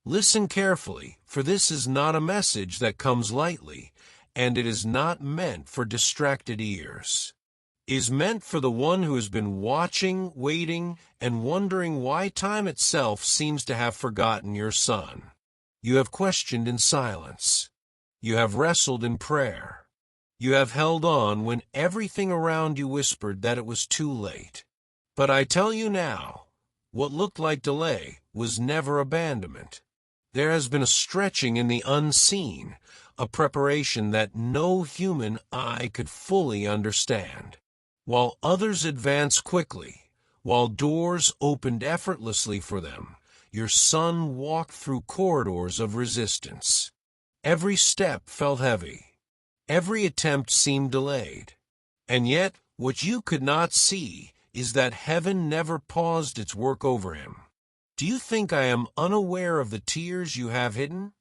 Listen carefully, for this is not a message that comes lightly, and it is not meant for distracted ears. It is meant for the one who has been watching, waiting, and wondering why time itself seems to have forgotten your son. You have questioned in silence. You have wrestled in prayer. You have held on when everything around you whispered that it was too late. But I tell you now, what looked like delay was never abandonment. There has been a stretching in the unseen, a preparation that no human eye could fully understand. While others advanced quickly, while doors opened effortlessly for them, your son walked through corridors of resistance. Every step felt heavy. Every attempt seemed delayed. And yet, what you could not see is that heaven never paused its work over him. Do you think I am unaware of the tears you have hidden?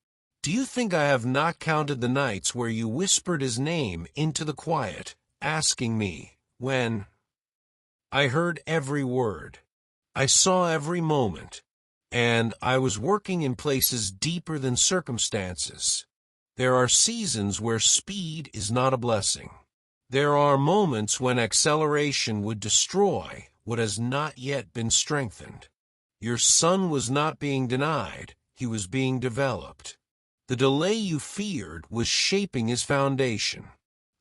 Do you think I have not counted the nights where you whispered his name into the quiet, asking me, when? I heard every word. I saw every moment. And I was working in places deeper than circumstances. There are seasons where speed is not a blessing. There are moments when acceleration would destroy what has not yet been strengthened. Your son was not being denied, he was being developed. The delay you feared was shaping his foundation.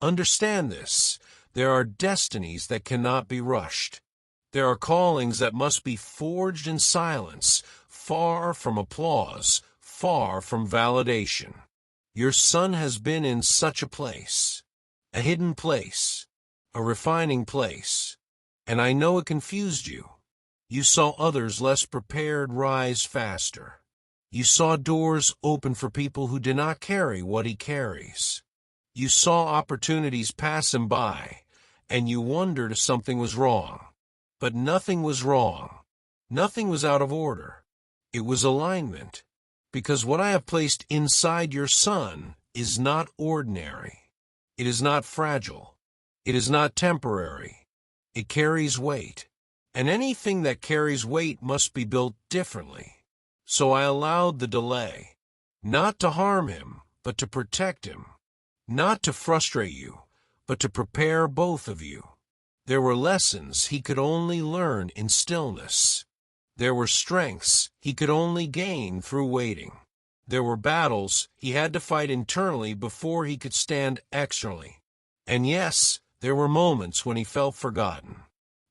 Understand this, there are destinies that cannot be rushed. There are callings that must be forged in silence, far from applause, far from validation. Your son has been in such a place, a hidden place, a refining place, and I know it confused you. You saw others less prepared rise faster. You saw doors open for people who did not carry what he carries. You saw opportunities pass him by, and you wondered if something was wrong. But nothing was wrong. Nothing was out of order. It was alignment. Because what I have placed inside your son is not ordinary. It is not fragile. It is not temporary. It carries weight. And anything that carries weight must be built differently. So I allowed the delay, not to harm him, but to protect him, not to frustrate you, but to prepare both of you. There were lessons he could only learn in stillness. There were strengths he could only gain through waiting. There were battles he had to fight internally before he could stand externally. And yes, there were moments when he felt forgotten.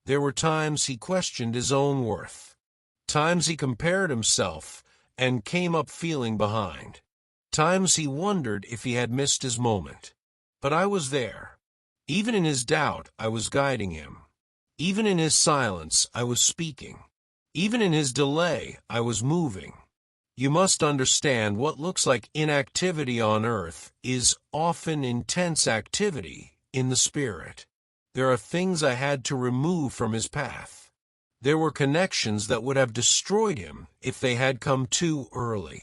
There were times he questioned his own worth. Times he compared himself and came up feeling behind. Times he wondered if he had missed his moment. But I was there. Even in his doubt, I was guiding him. Even in his silence, I was speaking. Even in his delay, I was moving. You must understand what looks like inactivity on earth is often intense activity in the spirit. There are things I had to remove from his path. There were connections that would have destroyed him if they had come too early.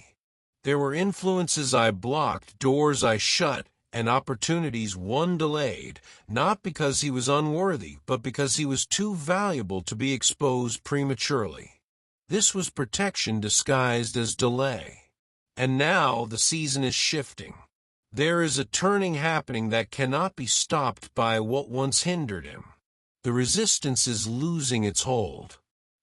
There were influences I blocked, doors I shut, and opportunities one delayed, not because he was unworthy, but because he was too valuable to be exposed prematurely. This was protection disguised as delay. And now the season is shifting. There is a turning happening that cannot be stopped by what once hindered him. The resistance is losing its hold.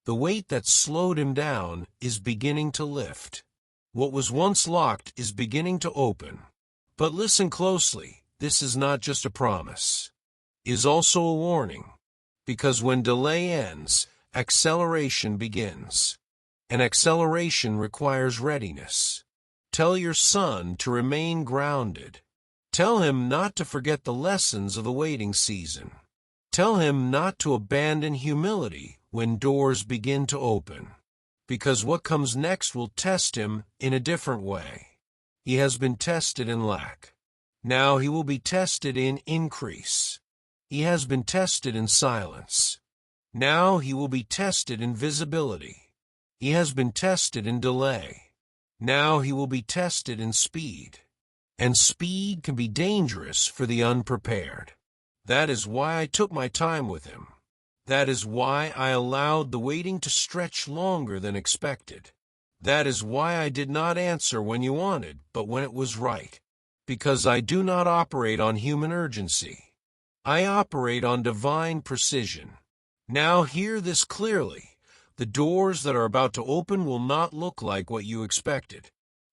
The weight that slowed him down is beginning to lift. What was once locked is beginning to open. But listen closely, this is not just a promise. It is also a warning. Because when delay ends, acceleration begins. And acceleration requires readiness. Tell your son to remain grounded. Tell him not to forget the lessons of the waiting season. Tell him not to abandon humility when doors begin to open. Because what comes next will test him in a different way. He has been tested in lack. Now he will be tested in increase. He has been tested in silence. Now he will be tested in visibility. He has been tested in delay. Now he will be tested in speed. And speed can be dangerous for the unprepared. That is why I took my time with him. That is why I allowed the waiting to stretch longer than expected. That is why I did not answer when you wanted, but when it was right. Because I do not operate on human urgency. I operate on divine precision. Now hear this clearly. The doors that are about to open will not look like what you expected.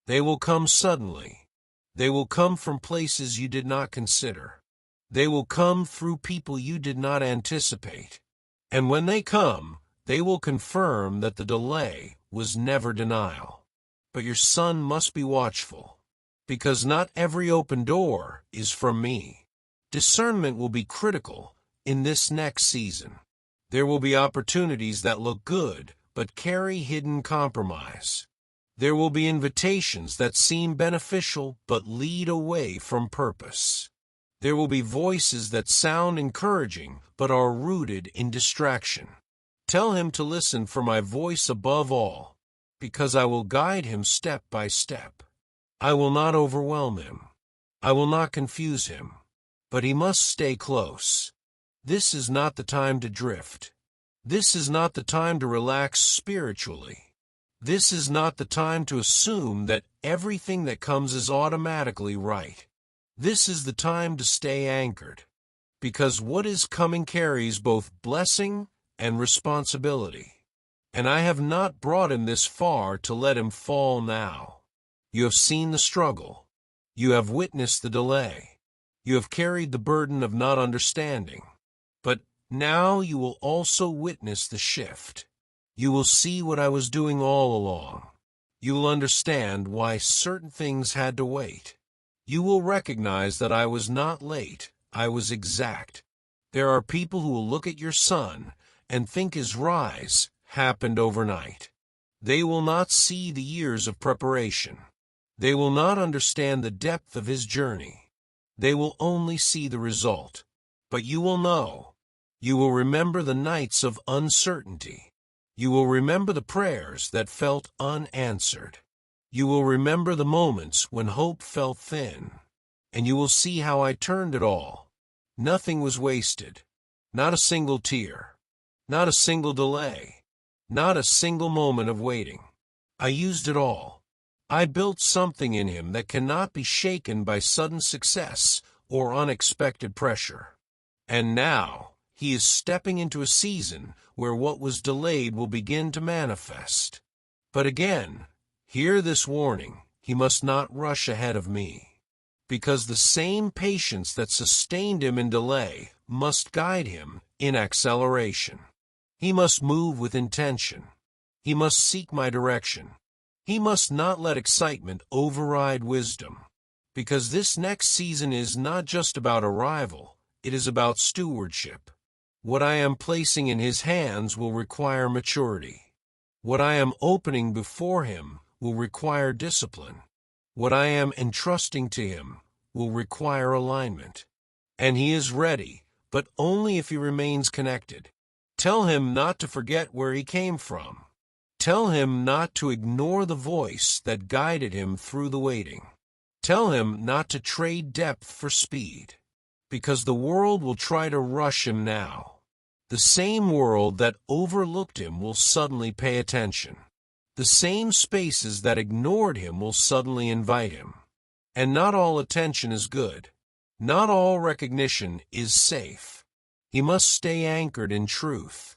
They will come suddenly. They will come from places you did not consider. They will come through people you did not anticipate. And when they come, they will confirm that the delay was never denial. But your son must be watchful, because not every open door is from me. Discernment will be critical in this next season. There will be opportunities that look good, but carry hidden compromise. There will be invitations that seem beneficial, but lead away from purpose. There will be voices that sound encouraging, but are rooted in distraction. Tell him to listen for my voice above all, because I will guide him step by step. I will not overwhelm him. I will not confuse him. But he must stay close. This is not the time to drift. This is not the time to relax spiritually. This is not the time to assume that everything that comes is automatically right. This is the time to stay anchored, because what is coming carries both blessing and responsibility. And I have not brought him this far to let him fall now. You have seen the struggle. You have witnessed the delay. You have carried the burden of not understanding. But now you will also witness the shift. You will see what I was doing all along. You will understand why certain things had to wait. You will recognize that I was not late. I was exact. There are people who will look at your son and think his rise happened overnight. They will not see the years of preparation. They will not understand the depth of his journey. They will only see the result. But you will know. You will remember the nights of uncertainty. You will remember the prayers that felt unanswered. You will remember the moments when hope felt thin. And you will see how I turned it all. Nothing was wasted. Not a single tear. Not a single delay. Not a single moment of waiting. I used it all. I built something in him that cannot be shaken by sudden success or unexpected pressure. And now he is stepping into a season where what was delayed will begin to manifest. But again, hear this warning: he must not rush ahead of me, because the same patience that sustained him in delay must guide him in acceleration. He must move with intention. He must seek my direction. He must not let excitement override wisdom, because this next season is not just about arrival, it is about stewardship. What I am placing in his hands will require maturity. What I am opening before him will require discipline. What I am entrusting to him will require alignment. And he is ready, but only if he remains connected. Tell him not to forget where he came from. Tell him not to ignore the voice that guided him through the waiting. Tell him not to trade depth for speed, because the world will try to rush him now. The same world that overlooked him will suddenly pay attention. The same spaces that ignored him will suddenly invite him. And not all attention is good. Not all recognition is safe. He must stay anchored in truth,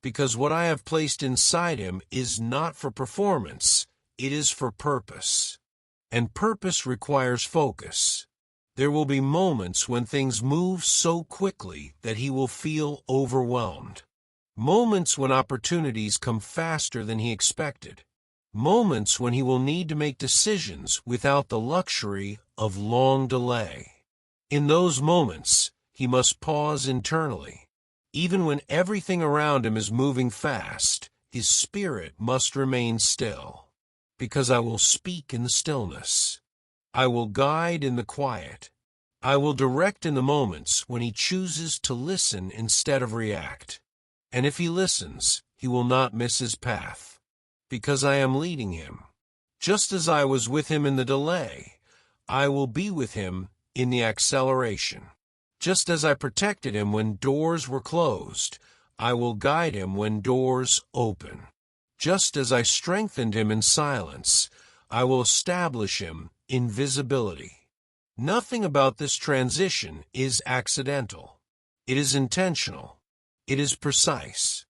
because what I have placed inside him is not for performance, it is for purpose. And purpose requires focus. There will be moments when things move so quickly that he will feel overwhelmed. Moments when opportunities come faster than he expected. Moments when he will need to make decisions without the luxury of long delay. In those moments, he must pause internally. Even when everything around him is moving fast, his spirit must remain still, because I will speak in the stillness. I will guide in the quiet. I will direct in the moments when he chooses to listen instead of react. And if he listens, he will not miss his path, because I am leading him. Just as I was with him in the delay, I will be with him in the acceleration. Just as I protected him when doors were closed, I will guide him when doors open. Just as I strengthened him in silence, I will establish him in visibility. Nothing about this transition is accidental. It is intentional. It is precise.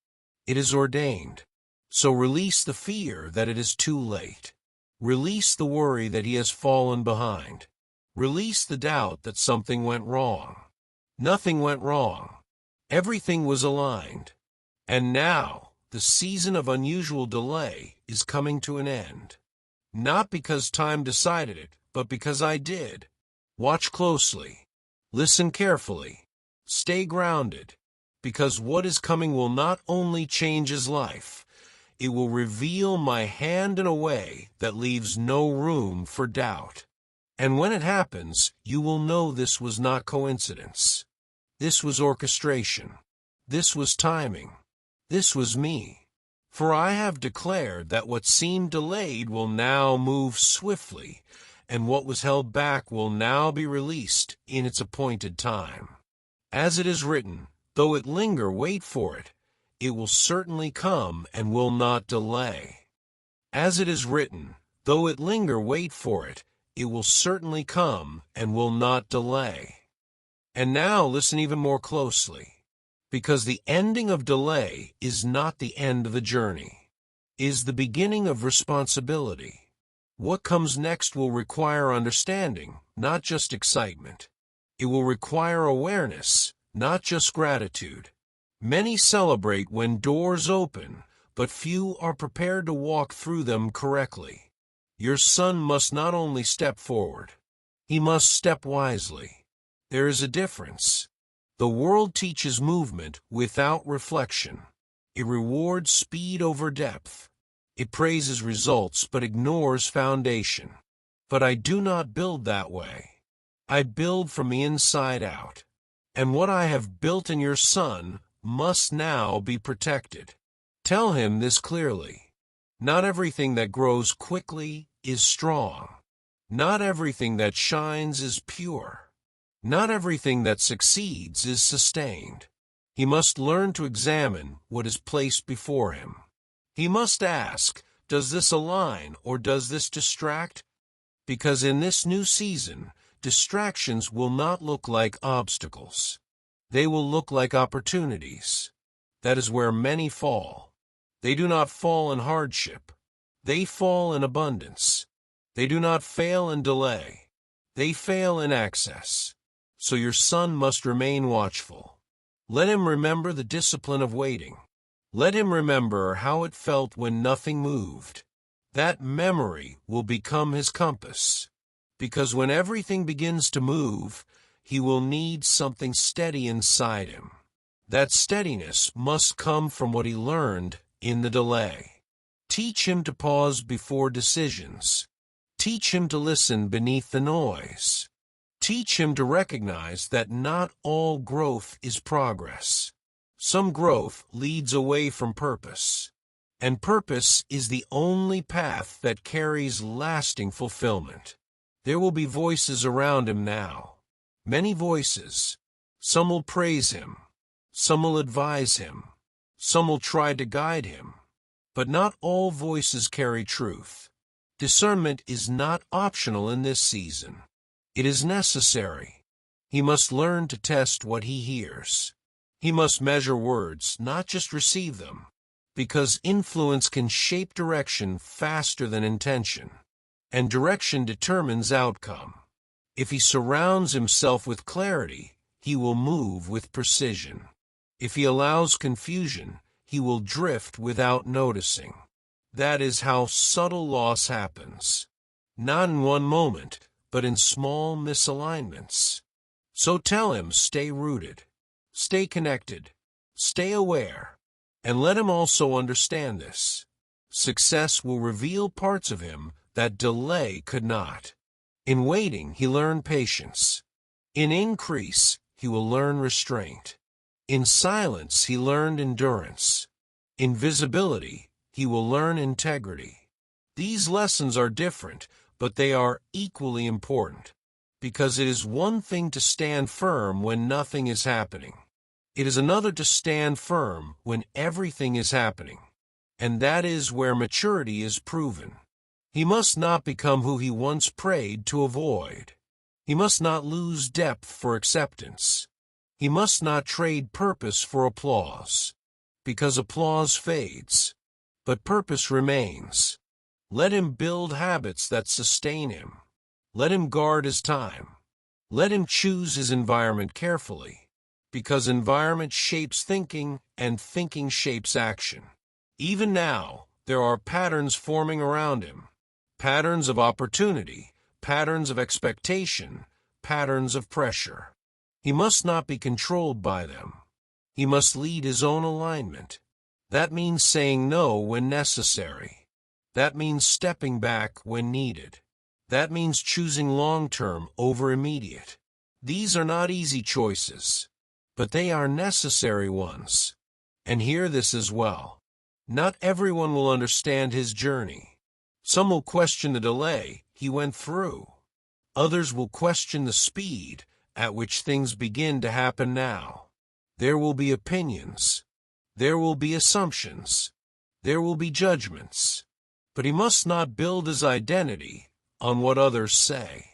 It is ordained. So release the fear that it is too late. Release the worry that he has fallen behind. Release the doubt that something went wrong. Nothing went wrong. Everything was aligned. And now, the season of unusual delay is coming to an end. Not because time decided it, but because I did. Watch closely. Listen carefully. Stay grounded. Because what is coming will not only change his life, it will reveal my hand in a way that leaves no room for doubt. And when it happens, you will know this was not coincidence. This was orchestration. This was timing. This was me. For I have declared that what seemed delayed will now move swiftly, and what was held back will now be released in its appointed time. As it is written, though it linger, wait for it. It will certainly come and will not delay. As it is written, though it linger, wait for it. It will certainly come and will not delay. And now listen even more closely. Because the ending of delay is not the end of the journey, is the beginning of responsibility. What comes next will require understanding, not just excitement. It will require awareness, not just gratitude. Many celebrate when doors open, but few are prepared to walk through them correctly. Your son must not only step forward, he must step wisely. There is a difference. The world teaches movement without reflection. It rewards speed over depth. It praises results but ignores foundation. But I do not build that way. I build from the inside out. And what I have built in your son must now be protected. Tell him this clearly. Not everything that grows quickly is strong. Not everything that shines is pure. Not everything that succeeds is sustained. He must learn to examine what is placed before him. He must ask, does this align or does this distract? Because in this new season, distractions will not look like obstacles. They will look like opportunities. That is where many fall. They do not fall in hardship. They fall in abundance. They do not fail in delay. They fail in access. So your son must remain watchful. Let him remember the discipline of waiting. Let him remember how it felt when nothing moved. That memory will become his compass. Because when everything begins to move, he will need something steady inside him. That steadiness must come from what he learned in the delay. Teach him to pause before decisions. Teach him to listen beneath the noise. Teach him to recognize that not all growth is progress. Some growth leads away from purpose, and purpose is the only path that carries lasting fulfillment. There will be voices around him now, many voices. Some will praise him, some will advise him, some will try to guide him, but not all voices carry truth. Discernment is not optional in this season. It is necessary. He must learn to test what he hears. He must measure words, not just receive them, because influence can shape direction faster than intention, and direction determines outcome. If he surrounds himself with clarity, he will move with precision. If he allows confusion, he will drift without noticing. That is how subtle loss happens. Not in one moment, but in small misalignments. So tell him, stay rooted, stay connected, stay aware, and let him also understand this. Success will reveal parts of him that delay could not. In waiting, he learned patience. In increase, he will learn restraint. In silence, he learned endurance. In visibility, he will learn integrity. These lessons are different, but they are equally important, because it is one thing to stand firm when nothing is happening. It is another to stand firm when everything is happening. and that is where maturity is proven. He must not become who he once prayed to avoid. He must not lose depth for acceptance. He must not trade purpose for applause, because applause fades, but purpose remains. Let him build habits that sustain him. Let him guard his time. Let him choose his environment carefully, because environment shapes thinking and thinking shapes action. Even now, there are patterns forming around him. Patterns of opportunity, patterns of expectation, patterns of pressure. He must not be controlled by them. He must lead his own alignment. That means saying no when necessary. That means stepping back when needed. That means choosing long-term over immediate. These are not easy choices, but they are necessary ones. And hear this as well. Not everyone will understand his journey. Some will question the delay he went through. Others will question the speed at which things begin to happen now. There will be opinions. There will be assumptions. There will be judgments. But he must not build his identity on what others say,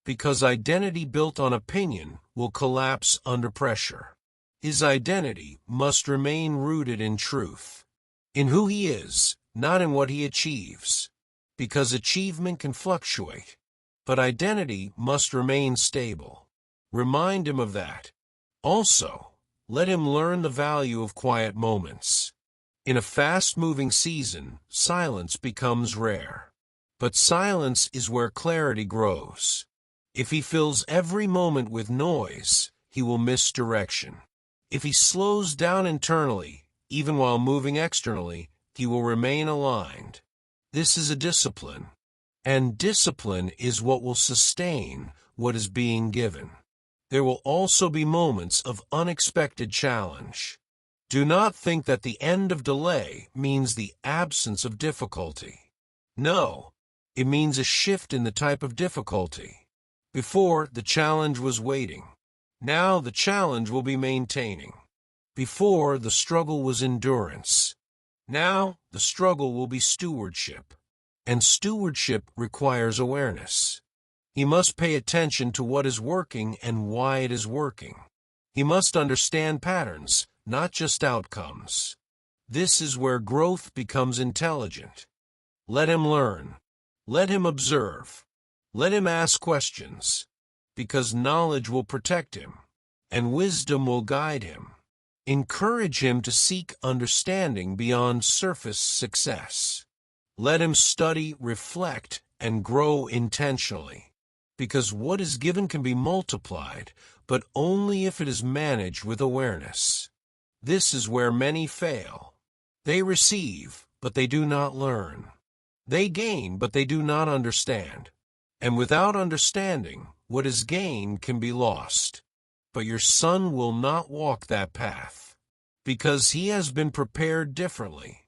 because identity built on opinion will collapse under pressure. His identity must remain rooted in truth, in who he is, not in what he achieves, because achievement can fluctuate, but identity must remain stable. Remind him of that. Also, let him learn the value of quiet moments. In a fast-moving season, silence becomes rare. But silence is where clarity grows. If he fills every moment with noise, he will miss direction. If he slows down internally, even while moving externally, he will remain aligned. This is a discipline, and discipline is what will sustain what is being given. There will also be moments of unexpected challenge. Do not think that the end of delay means the absence of difficulty. No. It means a shift in the type of difficulty. Before, the challenge was waiting. Now the challenge will be maintaining. Before, the struggle was endurance. Now, the struggle will be stewardship. And stewardship requires awareness. He must pay attention to what is working and why it is working. He must understand patterns, not just outcomes. This is where growth becomes intelligent. Let him learn. Let him observe. Let him ask questions, because knowledge will protect him, and wisdom will guide him. Encourage him to seek understanding beyond surface success. Let him study, reflect, and grow intentionally, because what is given can be multiplied, but only if it is managed with awareness. This is where many fail. They receive, but they do not learn. They gain, but they do not understand. And without understanding, what is gained can be lost. But your son will not walk that path, because he has been prepared differently.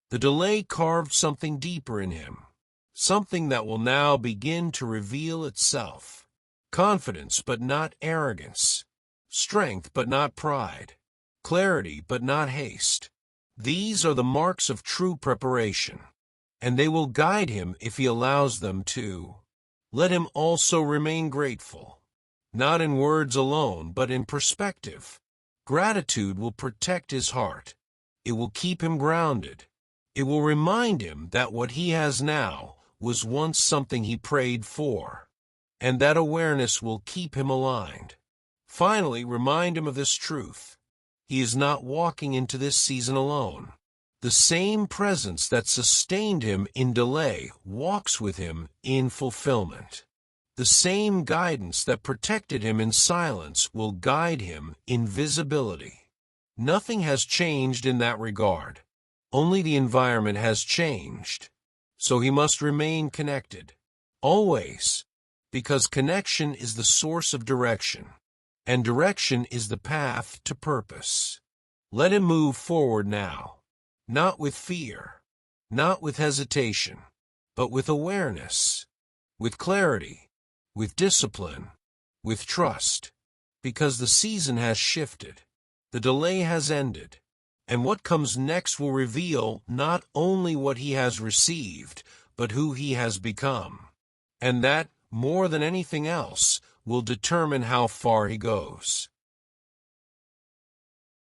The delay carved something deeper in him, something that will now begin to reveal itself. Confidence, but not arrogance. Strength, but not pride. Clarity, but not haste. These are the marks of true preparation, and they will guide him if he allows them to. Let him also remain grateful, not in words alone, but in perspective. Gratitude will protect his heart. It will keep him grounded. It will remind him that what he has now was once something he prayed for, and that awareness will keep him aligned. Finally, remind him of this truth. He is not walking into this season alone. The same presence that sustained him in delay walks with him in fulfillment. The same guidance that protected him in silence will guide him in visibility. Nothing has changed in that regard. Only the environment has changed. So he must remain connected, always, because connection is the source of direction, and direction is the path to purpose. Let him move forward now. Not with fear, not with hesitation, but with awareness, with clarity, with discipline, with trust, because the season has shifted, the delay has ended, And what comes next will reveal not only what he has received, but who he has become. And that, more than anything else, will determine how far he goes.